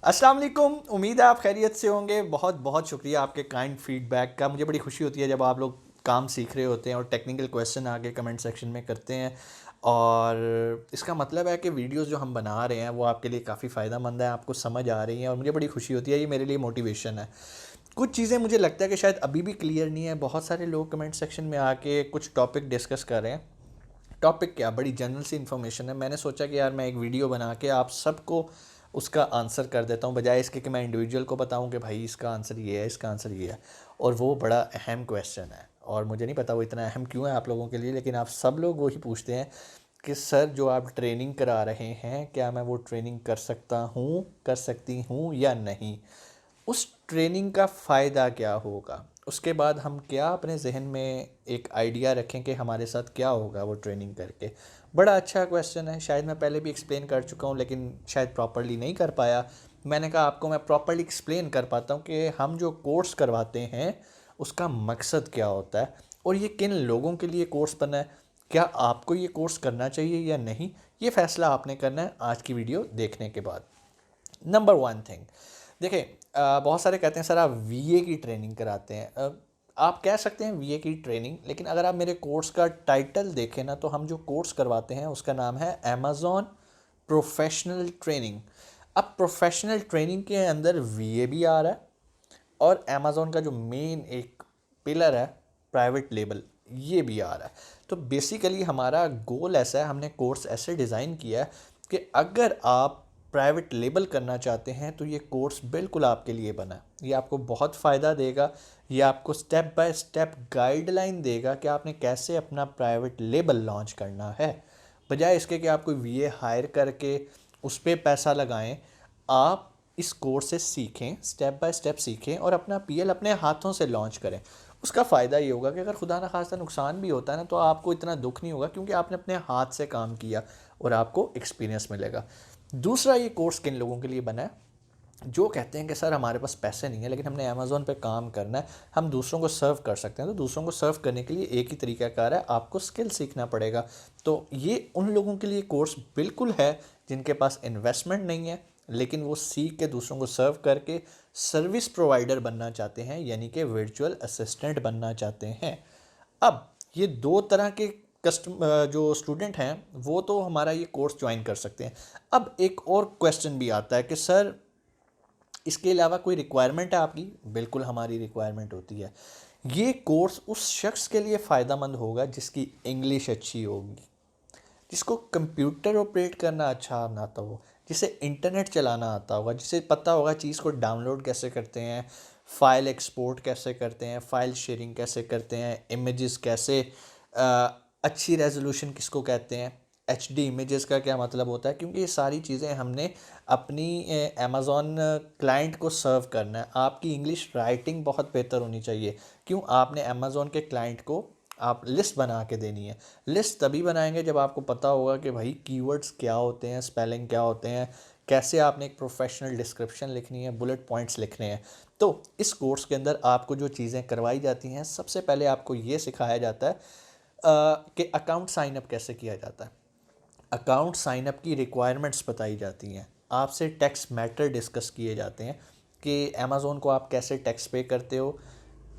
अस्सलाम वालेकुम। उम्मीद है आप खैरियत से होंगे। बहुत बहुत शुक्रिया आपके काइंड फीडबैक का। मुझे बड़ी खुशी होती है जब आप लोग काम सीख रहे होते हैं और टेक्निकल क्वेश्चन आगे कमेंट सेक्शन में करते हैं। और इसका मतलब है कि वीडियोस जो हम बना रहे हैं वो आपके लिए काफ़ी फ़ायदा मंद है, आपको समझ आ रही हैं और मुझे बड़ी खुशी होती है। ये मेरे लिए मोटिवेशन है। कुछ चीज़ें मुझे लगता है कि शायद अभी भी क्लियर नहीं है। बहुत सारे लोग कमेंट सेक्शन में आके कुछ टॉपिक डिस्कस कर रहे हैं। टॉपिक क्या, बड़ी जनरल सी इन्फॉर्मेशन है। मैंने सोचा कि यार मैं एक वीडियो बना के आप सबको उसका आंसर कर देता हूँ, बजाय इसके कि मैं इंडिविजुअल को बताऊँ कि भाई इसका आंसर ये है, इसका आंसर ये है। और वो बड़ा अहम क्वेश्चन है और मुझे नहीं पता वो इतना अहम क्यों है आप लोगों के लिए, लेकिन आप सब लोग वही पूछते हैं कि सर जो आप ट्रेनिंग करा रहे हैं क्या मैं वो ट्रेनिंग कर सकता हूँ, कर सकती हूँ या नहीं। उस ट्रेनिंग का फ़ायदा क्या होगा, उसके बाद हम क्या अपने जहन में एक आइडिया रखें कि हमारे साथ क्या होगा वो ट्रेनिंग करके। बड़ा अच्छा क्वेश्चन है। शायद मैं पहले भी एक्सप्लेन कर चुका हूँ लेकिन शायद प्रॉपरली नहीं कर पाया। मैंने कहा आपको मैं प्रॉपरली एक्सप्लेन कर पाता हूँ कि हम जो कोर्स करवाते हैं उसका मकसद क्या होता है और ये किन लोगों के लिए कोर्स बना है। क्या आपको ये कोर्स करना चाहिए या नहीं, ये फ़ैसला आपने करना है आज की वीडियो देखने के बाद। नंबर वन थिंग, देखिए बहुत सारे कहते हैं सर आप वीए की ट्रेनिंग कराते हैं। आप कह सकते हैं वीए की ट्रेनिंग, लेकिन अगर आप मेरे कोर्स का टाइटल देखें ना तो हम जो कोर्स करवाते हैं उसका नाम है अमेज़ॉन प्रोफेशनल ट्रेनिंग। अब प्रोफेशनल ट्रेनिंग के अंदर वीए भी आ रहा है और अमेज़ॉन का जो मेन एक पिलर है प्राइवेट लेबल, ये भी आ रहा है। तो बेसिकली हमारा गोल ऐसा है, हमने कोर्स ऐसे डिज़ाइन किया है कि अगर आप प्राइवेट लेबल करना चाहते हैं तो ये कोर्स बिल्कुल आपके लिए बना है। ये आपको बहुत फ़ायदा देगा। ये आपको स्टेप बाय स्टेप गाइडलाइन देगा कि आपने कैसे अपना प्राइवेट लेबल लॉन्च करना है। बजाय इसके कि आप कोई वीए हायर करके उस पर पैसा लगाएं, आप इस कोर्स से सीखें, स्टेप बाय स्टेप सीखें और अपना पीएल अपने हाथों से लॉन्च करें। उसका फ़ायदा ये होगा कि अगर खुदा ना खास्ता नुकसान भी होता है ना तो आपको इतना दुख नहीं होगा क्योंकि आपने अपने हाथ से काम किया और आपको एक्सपीरियंस मिलेगा। दूसरा, ये कोर्स किन लोगों के लिए बना है जो कहते हैं कि सर हमारे पास पैसे नहीं है लेकिन हमने अमेज़ॉन पे काम करना है, हम दूसरों को सर्व कर सकते हैं। तो दूसरों को सर्व करने के लिए एक ही तरीकाकार है, आपको स्किल सीखना पड़ेगा। तो ये उन लोगों के लिए कोर्स बिल्कुल है जिनके पास इन्वेस्टमेंट नहीं है लेकिन वो सीख के दूसरों को सर्व करके सर्विस प्रोवाइडर बनना चाहते हैं, यानी कि वर्चुअल असिस्टेंट बनना चाहते हैं। अब ये दो तरह के जो स्टूडेंट हैं वो तो हमारा ये कोर्स ज्वाइन कर सकते हैं। अब एक और क्वेश्चन भी आता है कि सर इसके अलावा कोई रिक्वायरमेंट है आपकी? बिल्कुल हमारी रिक्वायरमेंट होती है। ये कोर्स उस शख्स के लिए फ़ायदेमंद होगा जिसकी इंग्लिश अच्छी होगी, जिसको कंप्यूटर ऑपरेट करना अच्छा आता हो, जिसे इंटरनेट चलाना आता होगा, जिसे पता होगा चीज़ को डाउनलोड कैसे करते हैं, फ़ाइल एक्सपोर्ट कैसे करते हैं, फ़ाइल शेयरिंग कैसे करते हैं, इमेजेस कैसे अच्छी रेजोल्यूशन किसको कहते हैं, एचडी इमेजेस का क्या मतलब होता है, क्योंकि ये सारी चीज़ें हमने अपनी अमेज़ॉन क्लाइंट को सर्व करना है। आपकी इंग्लिश राइटिंग बहुत बेहतर होनी चाहिए। क्यों? आपने अमेज़ॉन के क्लाइंट को आप लिस्ट बना के देनी है। लिस्ट तभी बनाएंगे जब आपको पता होगा कि भाई कीवर्ड्स क्या होते हैं, स्पेलिंग क्या होते हैं, कैसे आपने एक प्रोफेशनल डिस्क्रिप्शन लिखनी है, बुलेट पॉइंट्स लिखने हैं। तो इस कोर्स के अंदर आपको जो चीज़ें करवाई जाती हैं, सबसे पहले आपको ये सिखाया जाता है कि अकाउंट साइनअप कैसे किया जाता है। अकाउंट साइनअप की रिक्वायरमेंट्स बताई जाती हैं। आपसे टैक्स मैटर डिस्कस किए जाते हैं कि अमेज़ॉन को आप कैसे टैक्स पे करते हो,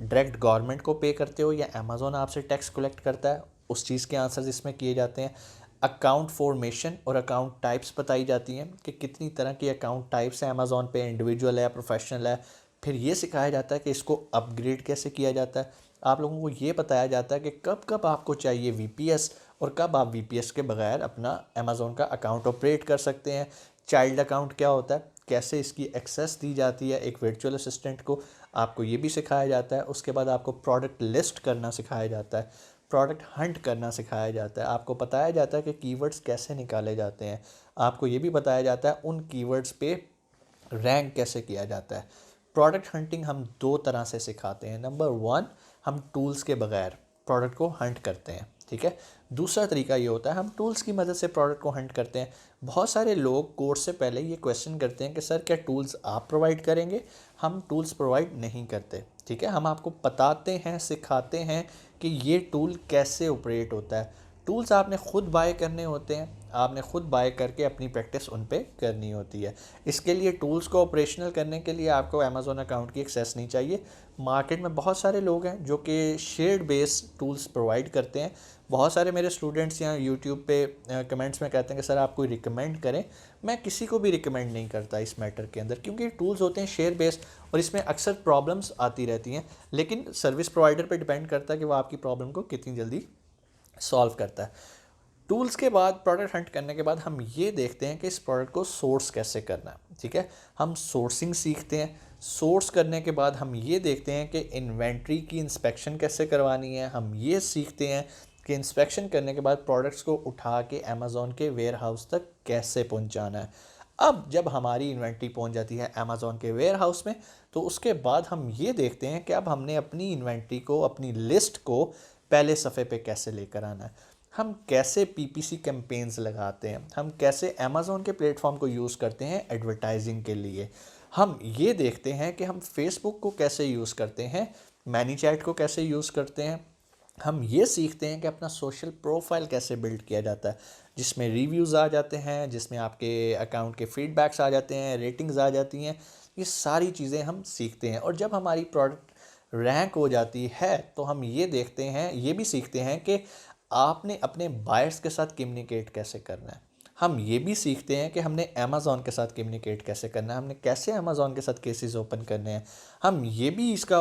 डायरेक्ट गवर्नमेंट को पे करते हो या अमेज़ॉन आपसे टैक्स कलेक्ट करता है, उस चीज़ के आंसर्स इसमें किए जाते हैं। अकाउंट फॉर्मेशन और अकाउंट टाइप्स बताई जाती हैं कि कितनी तरह की अकाउंट टाइप्स हैं अमेज़ॉन पे, इंडिविजुअल है, प्रोफेशनल है। फिर ये सिखाया जाता है कि इसको अपग्रेड कैसे किया जाता है। आप लोगों को ये बताया जाता है कि कब कब आपको चाहिए वीपीएस और कब आप वीपीएस के बगैर अपना अमेज़ॉन का अकाउंट ऑपरेट कर सकते हैं। चाइल्ड अकाउंट क्या होता है, कैसे इसकी एक्सेस दी जाती है एक वर्चुअल असिस्टेंट को, आपको ये भी सिखाया जाता है। उसके बाद आपको प्रोडक्ट लिस्ट करना सिखाया जाता है, प्रोडक्ट हंट करना सिखाया जाता है, आपको बताया जाता है कि कीवर्ड्स कैसे निकाले जाते हैं। आपको ये भी बताया जाता है उन कीवर्ड्स पे रैंक कैसे किया जाता है। प्रोडक्ट हंटिंग हम दो तरह से सिखाते हैं। नंबर वन, हम टूल्स के बगैर प्रोडक्ट को हंट करते हैं, ठीक है। दूसरा तरीका ये होता है हम टूल्स की मदद से प्रोडक्ट को हंट करते हैं। बहुत सारे लोग कोर्स से पहले ये क्वेश्चन करते हैं कि सर क्या टूल्स आप प्रोवाइड करेंगे? हम टूल्स प्रोवाइड नहीं करते, ठीक है। हम आपको बताते हैं, सिखाते हैं कि ये टूल कैसे ऑपरेट होता है। टूल्स आपने खुद बाय करने होते हैं, आपने खुद बाय करके अपनी प्रैक्टिस उन पे करनी होती है। इसके लिए टूल्स को ऑपरेशनल करने के लिए आपको अमेज़ॉन अकाउंट की एक्सेस नहीं चाहिए। मार्केट में बहुत सारे लोग हैं जो कि शेयर्ड बेस टूल्स प्रोवाइड करते हैं। बहुत सारे मेरे स्टूडेंट्स यहाँ यूट्यूब पे कमेंट्स में कहते हैं कि सर आप कोई रिकमेंड करें। मैं किसी को भी रिकमेंड नहीं करता इस मैटर के अंदर, क्योंकि टूल्स होते हैं शेयर बेस्ड और इसमें अक्सर प्रॉब्लम्स आती रहती हैं। लेकिन सर्विस प्रोवाइडर पे डिपेंड करता है कि वो आपकी प्रॉब्लम को कितनी जल्दी सॉल्व करता है। टूल्स के बाद प्रोडक्ट हंट करने के बाद हम ये देखते हैं कि इस प्रोडक्ट को सोर्स कैसे करना है। ठीक है, हम सोर्सिंग सीखते हैं। सोर्स करने के बाद हम ये देखते हैं कि इन्वेंट्री की इंस्पेक्शन कैसे करवानी है। हम ये सीखते हैं कि इंस्पेक्शन करने के बाद प्रोडक्ट्स को उठा के अमेज़ॉन के वेयर हाउस तक कैसे पहुंचाना है। अब जब हमारी इन्वेंट्री पहुंच जाती है अमेज़ॉन के वेयर हाउस में, तो उसके बाद हम ये देखते हैं कि अब हमने अपनी इन्वेंट्री को, अपनी लिस्ट को पहले सफ़े पे कैसे लेकर आना है। हम कैसे पीपीसी कैंपेन्स लगाते हैं, हम कैसे अमेज़ॉन के प्लेटफॉर्म को यूज़ करते हैं एडवर्टाइजिंग के लिए। हम ये देखते हैं कि हम फेसबुक को कैसे यूज़ करते हैं, मैनीचैट को कैसे यूज़ करते हैं। हम ये सीखते हैं कि अपना सोशल प्रोफाइल कैसे बिल्ड किया जाता है, जिसमें रिव्यूज़ आ जाते हैं, जिसमें आपके अकाउंट के फीडबैक्स आ जाते हैं, रेटिंग्स आ जाती हैं। ये सारी चीज़ें हम सीखते हैं। और जब हमारी प्रोडक्ट रैंक हो जाती है तो हम ये देखते हैं, ये भी सीखते हैं कि आपने अपने बायर्स के साथ कम्युनिकेट कैसे करना है। हम ये भी सीखते हैं कि हमने अमेज़ॉन के साथ कम्युनिकेट कैसे करना है, हमने कैसे अमेज़ॉन के साथ केसेस ओपन करने हैं। हम ये भी इसका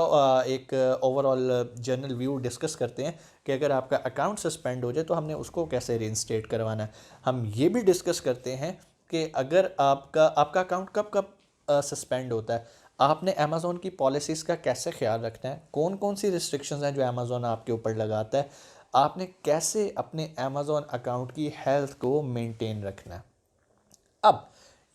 एक ओवरऑल जनरल व्यू डिस्कस करते हैं कि अगर आपका अकाउंट सस्पेंड हो जाए तो हमने उसको कैसे रीइंस्टेट करवाना है। हम ये भी डिस्कस करते हैं कि अगर आपका अकाउंट कब कब सस्पेंड होता है, आपने अमेज़ॉन की पॉलिसीज़ का कैसे ख्याल रखना है, कौन कौन सी रिस्ट्रिक्शंस हैं जो अमेज़ॉन आपके ऊपर लगाता है, आपने कैसे अपने अमेज़ॉन अकाउंट की हेल्थ को मेंटेन रखना है। अब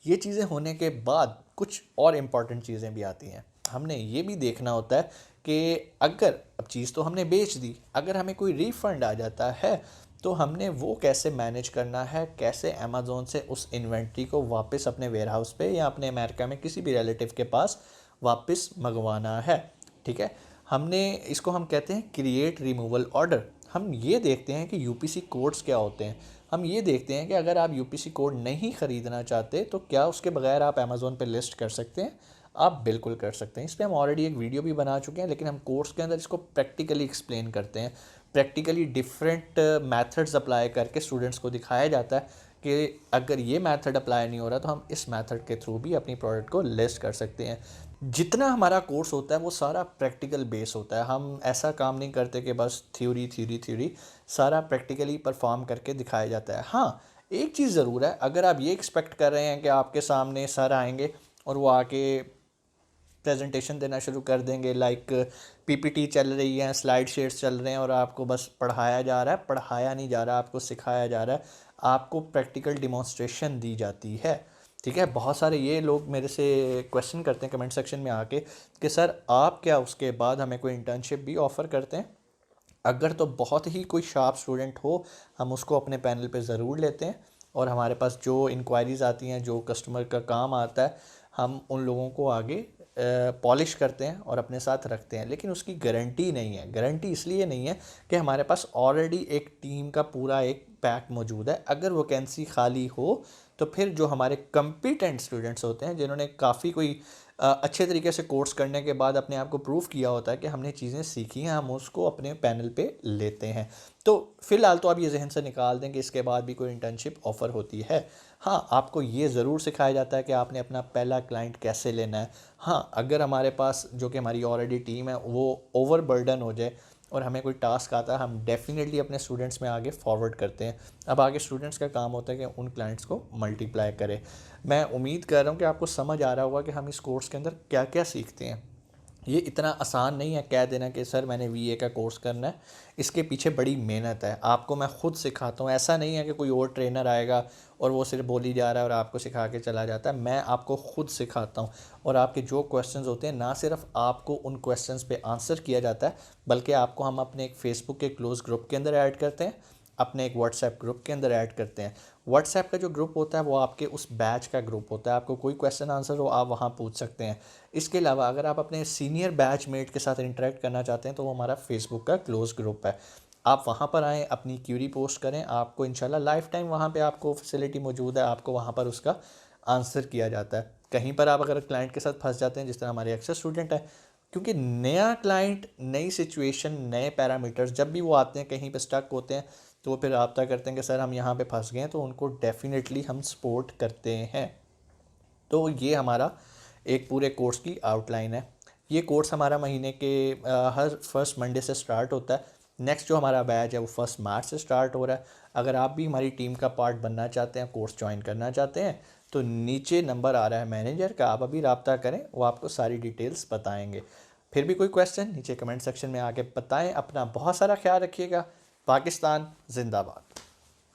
ये चीज़ें होने के बाद कुछ और इम्पॉर्टेंट चीज़ें भी आती हैं। हमने ये भी देखना होता है कि अगर अब चीज़ तो हमने बेच दी, अगर हमें कोई रिफ़ंड आ जाता है तो हमने वो कैसे मैनेज करना है, कैसे अमेज़ॉन से उस इन्वेंट्री को वापस अपने वेयरहाउस पे या अपने अमेरिका में किसी भी रिलेटिव के पास वापस मंगवाना है। ठीक है, हमने इसको हम कहते हैं क्रिएट रिमूवल ऑर्डर। हम ये देखते हैं कि यूपीसी कोड्स क्या होते हैं। हम ये देखते हैं कि अगर आप यूपीसी कोड नहीं ख़रीदना चाहते तो क्या उसके बगैर आप अमेज़ॉन पे लिस्ट कर सकते हैं। आप बिल्कुल कर सकते हैं। इस पर हम ऑलरेडी एक वीडियो भी बना चुके हैं, लेकिन हम कोर्स के अंदर इसको प्रैक्टिकली एक्सप्लेन करते हैं। प्रैक्टिकली डिफरेंट मेथड्स अप्लाई करके स्टूडेंट्स को दिखाया जाता है कि अगर ये मेथड अप्लाई नहीं हो रहा तो हम इस मेथड के थ्रू भी अपनी प्रोडक्ट को लिस्ट कर सकते हैं। जितना हमारा कोर्स होता है वो सारा प्रैक्टिकल बेस होता है। हम ऐसा काम नहीं करते कि बस थ्योरी थ्योरी थ्योरी, सारा प्रैक्टिकली परफॉर्म करके दिखाया जाता है। हाँ, एक चीज़ ज़रूर है, अगर आप ये एक्सपेक्ट कर रहे हैं कि आपके सामने सर आएंगे और वो आके प्रेजेंटेशन देना शुरू कर देंगे, लाइक पीपीटी चल रही है, स्लाइड शेयर्स चल रहे हैं और आपको बस पढ़ाया जा रहा है, पढ़ाया नहीं जा रहा, आपको सिखाया जा रहा है, आपको प्रैक्टिकल डिमॉन्स्ट्रेशन दी जाती है। ठीक है, बहुत सारे ये लोग मेरे से क्वेश्चन करते हैं कमेंट सेक्शन में आके कि सर आप क्या उसके बाद हमें कोई इंटर्नशिप भी ऑफ़र करते हैं। अगर तो बहुत ही कोई शार्प स्टूडेंट हो, हम उसको अपने पैनल पे ज़रूर लेते हैं और हमारे पास जो इंक्वायरीज़ आती हैं, जो कस्टमर का काम आता है, हम उन लोगों को आगे पॉलिश करते हैं और अपने साथ रखते हैं। लेकिन उसकी गारंटी नहीं है। गारंटी इसलिए नहीं है कि हमारे पास ऑलरेडी एक टीम का पूरा एक पैक मौजूद है। अगर वैकेंसी खाली हो तो फिर जो हमारे कम्पिटेंट स्टूडेंट्स होते हैं, जिन्होंने काफ़ी कोई अच्छे तरीके से कोर्स करने के बाद अपने आप को प्रूव किया होता है कि हमने चीज़ें सीखी हैं, हम उसको अपने पैनल पे लेते हैं। तो फ़िलहाल तो आप ये जहन से निकाल दें कि इसके बाद भी कोई इंटर्नशिप ऑफ़र होती है। हाँ, आपको ये ज़रूर सिखाया जाता है कि आपने अपना पहला क्लाइंट कैसे लेना है। हाँ, अगर हमारे पास जो कि हमारी ऑलरेडी टीम है वो ओवरबर्डन हो जाए और हमें कोई टास्क आता है, हम डेफिनेटली अपने स्टूडेंट्स में आगे फॉरवर्ड करते हैं। अब आगे स्टूडेंट्स का काम होता है कि उन क्लाइंट्स को मल्टीप्लाई करें। मैं उम्मीद कर रहा हूँ कि आपको समझ आ रहा होगा कि हम इस कोर्स के अंदर क्या क्या सीखते हैं। ये इतना आसान नहीं है कह देना कि सर मैंने वीए का कोर्स करना है। इसके पीछे बड़ी मेहनत है। आपको मैं ख़ुद सिखाता हूँ। ऐसा नहीं है कि कोई और ट्रेनर आएगा और वो सिर्फ बोली जा रहा है और आपको सिखा के चला जाता है। मैं आपको ख़ुद सिखाता हूँ और आपके जो क्वेश्चंस होते हैं, ना सिर्फ आपको उन क्वेश्चंस पे आंसर किया जाता है, बल्कि आपको हम अपने एक फेसबुक के क्लोज़ ग्रुप के अंदर ऐड करते हैं, अपने एक व्हाट्सएप ग्रुप के अंदर ऐड करते हैं। व्हाट्सएप का जो ग्रुप होता है वो आपके उस बैच का ग्रुप होता है। आपको कोई क्वेश्चन आंसर हो आप वहाँ पूछ सकते हैं। इसके अलावा अगर आप अपने सीनियर बैचमेट के साथ इंटरेक्ट करना चाहते हैं तो वो हमारा फेसबुक का क्लोज ग्रुप है। आप वहाँ पर आएँ, अपनी क्यूरी पोस्ट करें, आपको इंशाल्लाह लाइफ टाइम वहाँ पे आपको फैसिलिटी मौजूद है, आपको वहाँ पर उसका आंसर किया जाता है। कहीं पर आप अगर क्लाइंट के साथ फंस जाते हैं, जिस तरह हमारे अक्सर स्टूडेंट हैं, क्योंकि नया क्लाइंट, नई सिचुएशन, नए पैरामीटर्स जब भी वो आते हैं, कहीं पे स्टक होते हैं, तो वो फिर रब्ता करते हैं कि सर हम यहाँ पे फंस गए हैं, तो उनको डेफिनेटली हम सपोर्ट करते हैं। तो ये हमारा एक पूरे कोर्स की आउटलाइन है। ये कोर्स हमारा महीने के हर फर्स्ट मंडे से स्टार्ट होता है। नेक्स्ट जो हमारा बैच है वो 1 मार्च से स्टार्ट हो रहा है। अगर आप भी हमारी टीम का पार्ट बनना चाहते हैं, कोर्स ज्वाइन करना चाहते हैं, तो नीचे नंबर आ रहा है मैनेजर का, आप अभी रब्ता करें, वो आपको सारी डिटेल्स बताएंगे। फिर भी कोई क्वेश्चन नीचे कमेंट सेक्शन में आके बताएं। अपना बहुत सारा ख्याल रखिएगा। पाकिस्तान जिंदाबाद।